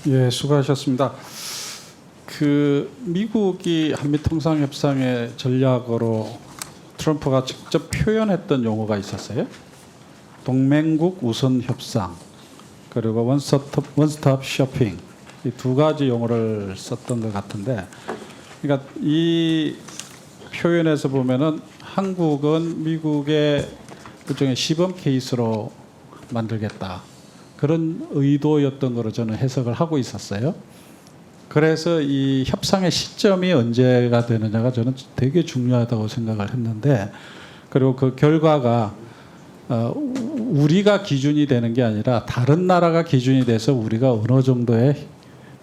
예, 수고하셨습니다. 그 미국이 한미 통상 협상의 전략으로 트럼프가 직접 표현했던 용어가 있었어요. 동맹국 우선 협상 그리고 원스톱 쇼핑, 이 두 가지 용어를 썼던 것 같은데, 그러니까 이 표현에서 보면은 한국은 미국의 일종의 시범 케이스로 만들겠다, 그런 의도였던 거로 저는 해석을 하고 있었어요. 그래서 이 협상의 시점이 언제가 되느냐가 저는 되게 중요하다고 생각을 했는데, 그리고 그 결과가 우리가 기준이 되는 게 아니라 다른 나라가 기준이 돼서 우리가 어느 정도의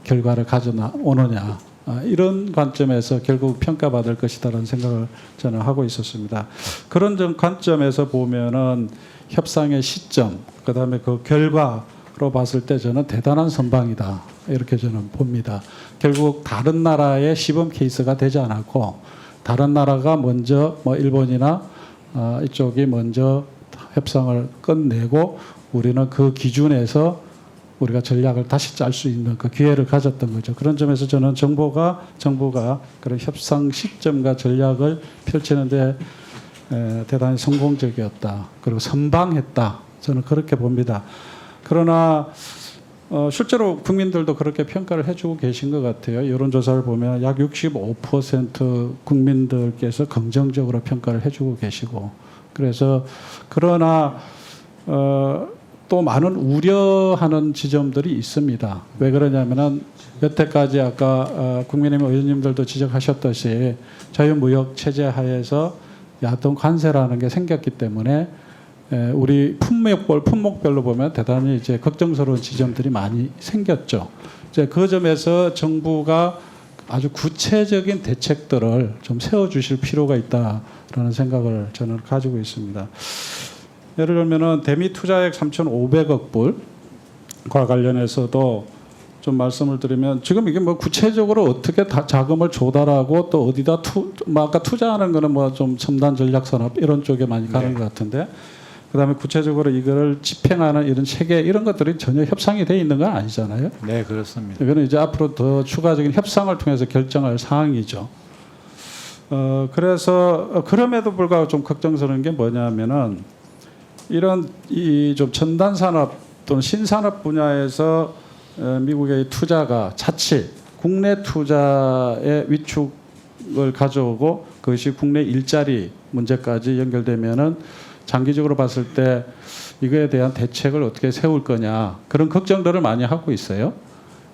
결과를 가져오느냐, 이런 관점에서 결국 평가받을 것이다라는 생각을 저는 하고 있었습니다. 그런 관점에서 보면은 협상의 시점, 그다음에 그 결과로 봤을 때 저는 대단한 선방이다, 이렇게 저는 봅니다. 결국 다른 나라의 시범 케이스가 되지 않았고, 다른 나라가 먼저 일본이나 이쪽이 먼저 협상을 끝내고 우리는 그 기준에서 우리가 전략을 다시 짤 수 있는 그 기회를 가졌던 거죠. 그런 점에서 저는 정부가 그런 협상 시점과 전략을 펼치는데 대단히 성공적이었다, 그리고 선방했다, 저는 그렇게 봅니다. 그러나 실제로 국민들도 그렇게 평가를 해주고 계신 것 같아요. 여론조사를 보면 약 65% 국민들께서 긍정적으로 평가를 해주고 계시고, 그래서 그러나 또 많은 우려하는 지점들이 있습니다. 왜 그러냐면은 여태까지 아까 국민의힘 의원님들도 지적하셨듯이 자유무역 체제 하에서 야동 관세라는 게 생겼기 때문에 우리 품목별로 보면 대단히 이제 걱정스러운 지점들이 많이 생겼죠. 이제 그 점에서 정부가 아주 구체적인 대책들을 좀 세워주실 필요가 있다라는 생각을 저는 가지고 있습니다. 예를 들면은 대미 투자액 3,500억 불과 관련해서도 좀 말씀을 드리면, 지금 이게 뭐 구체적으로 어떻게 자금을 조달하고 또 어디다 아까 투자하는 거는 뭐 좀 첨단 전략 산업 이런 쪽에 많이 가는 것 같은데, 그다음에 구체적으로 이거를 집행하는 이런 체계, 이런 것들이 전혀 협상이 돼 있는 건 아니잖아요. 네, 그렇습니다. 이거는 이제 앞으로 더 추가적인 협상을 통해서 결정할 사항이죠. 그래서 그럼에도 불구하고 좀 걱정스러운 게 뭐냐면은, 이런 이 좀 첨단 산업 또는 신산업 분야에서 미국의 투자가 자칫 국내 투자의 위축을 가져오고 그것이 국내 일자리 문제까지 연결되면은 장기적으로 봤을 때 이거에 대한 대책을 어떻게 세울 거냐, 그런 걱정들을 많이 하고 있어요.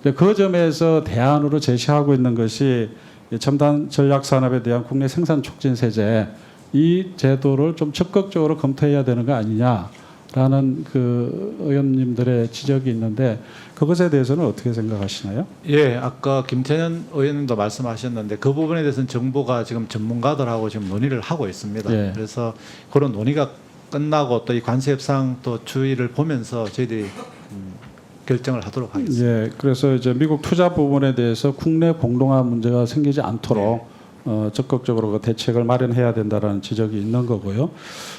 그 점에서 대안으로 제시하고 있는 것이 첨단 전략 산업에 대한 국내 생산 촉진 세제, 이 제도를 좀 적극적으로 검토해야 되는 거 아니냐라는 그 의원님들의 지적이 있는데, 그것에 대해서는 어떻게 생각하시나요? 예, 아까 김태년 의원님도 말씀하셨는데 그 부분에 대해서는 정부가 지금 전문가들하고 지금 논의를 하고 있습니다. 예. 그래서 그런 논의가 끝나고 또 이 관세 협상 또 추이를 보면서 저희들이 결정을 하도록 하겠습니다. 예, 그래서 이제 미국 투자 부분에 대해서 국내 공동화 문제가 생기지 않도록 적극적으로 그 대책을 마련해야 된다라는 지적이 있는 거고요.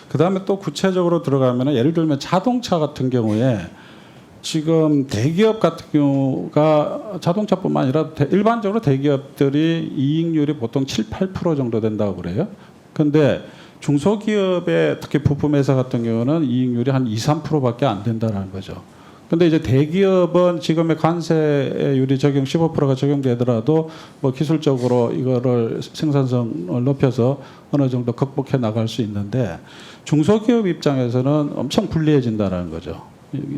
그다음에 또 구체적으로 들어가면, 예를 들면 자동차 같은 경우에 지금 대기업 같은 경우가 자동차뿐만 아니라 일반적으로 대기업들이 이익률이 보통 7, 8% 정도 된다고 그래요. 근데 중소기업의 특히 부품회사 같은 경우는 이익률이 한 2, 3%밖에 안 된다는 거죠. 근데 이제 대기업은 지금의 관세율이 15%가 적용되더라도 뭐 기술적으로 이거를 생산성을 높여서 어느 정도 극복해 나갈 수 있는데, 중소기업 입장에서는 엄청 불리해진다는 거죠.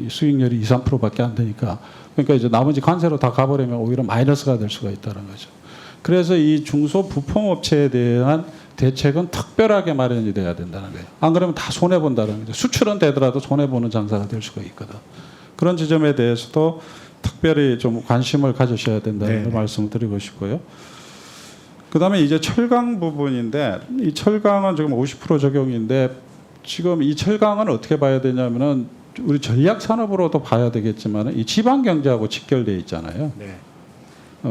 수익률이 2, 3%밖에 안 되니까. 그러니까 이제 나머지 관세로 다 가버리면 오히려 마이너스가 될 수가 있다는 거죠. 그래서 이 중소 부품업체에 대한 대책은 특별하게 마련이 돼야 된다는 거예요. 안 그러면 다 손해 본다는 거죠. 수출은 되더라도 손해 보는 장사가 될 수가 있거든. 그런 지점에 대해서도 특별히 좀 관심을 가지셔야 된다는 말씀을 드리고 싶고요. 그다음에 이제 철강 부분인데, 이 철강은 지금 50% 적용인데, 지금 이 철강은 어떻게 봐야 되냐면은 우리 전략 산업으로도 봐야 되겠지만 이 지방 경제하고 직결돼 있잖아요. 네.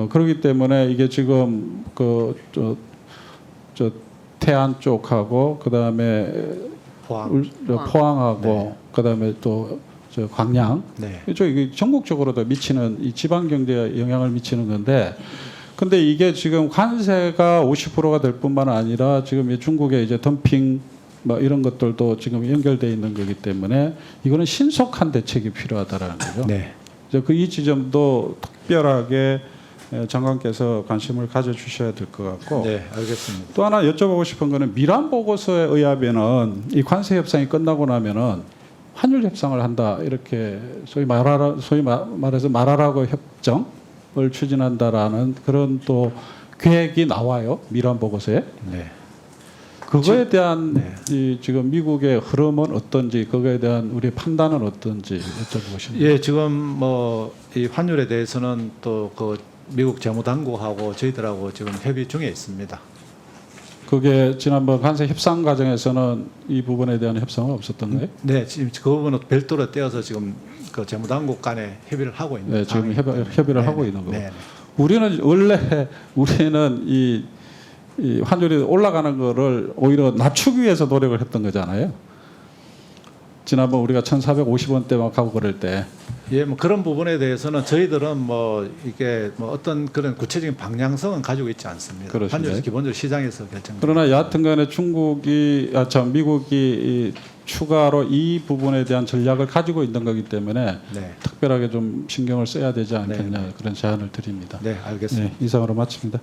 그렇기 때문에 이게 지금 저 태안 쪽하고 그다음에 포항하고 그다음에 또 저 광양 네. 이쪽 이게 전국적으로도 미치는 이 지방 경제에 영향을 미치는 건데, 근데 이게 지금 관세가 50%가 될 뿐만 아니라 지금 이 중국의 이제 덤핑 뭐 이런 것들도 지금 연결돼 있는 거기 때문에 이거는 신속한 대책이 필요하다라는 거죠. 네. 이제 그 이 지점도 특별하게 장관께서 관심을 가져주셔야 될 것 같고, 네, 알겠습니다. 또 하나 여쭤보고 싶은 거는 미란 보고서에 의하면은 이 관세 협상이 끝나고 나면은 환율 협상을 한다, 이렇게 소위 말해서 말하라고 협정을 추진한다라는 그런 또 계획이 나와요, 미란 보고서에. 네. 그거에 대한 네. 이 지금 미국의 흐름은 어떤지, 그거에 대한 우리 판단은 어떤지 여쭤보고 싶습니다. 예, 지금 뭐 이 환율에 대해서는 또 그 미국 재무당국하고 저희들하고 지금 협의 중에 있습니다. 그게 지난번 관세 협상 과정에서는 이 부분에 대한 협상은 없었던가요? 네, 지금 그 부분은 별도로 떼어서 지금 그 재무당국 간에 협의를 하고 있는 네, 지금 상황입니다. 협의를 네, 하고 네. 있는 거고. 네, 네. 우리는 이 환율이 올라가는 거를 오히려 낮추기 위해서 노력을 했던 거잖아요. 지난번 우리가 1,450원대 막 하고 그럴 때. 예, 뭐 그런 부분에 대해서는 저희들은 뭐 이게 뭐 어떤 그런 구체적인 방향성은 가지고 있지 않습니다. 그렇습니다. 환율은 기본적으로 시장에서 결정. 그러나 여하튼간에 미국이 이 추가로 이 부분에 대한 전략을 가지고 있는 거기 때문에 네, 특별하게 좀 신경을 써야 되지 않겠냐, 네. 그런 제안을 드립니다. 네, 알겠습니다. 네, 이상으로 마칩니다.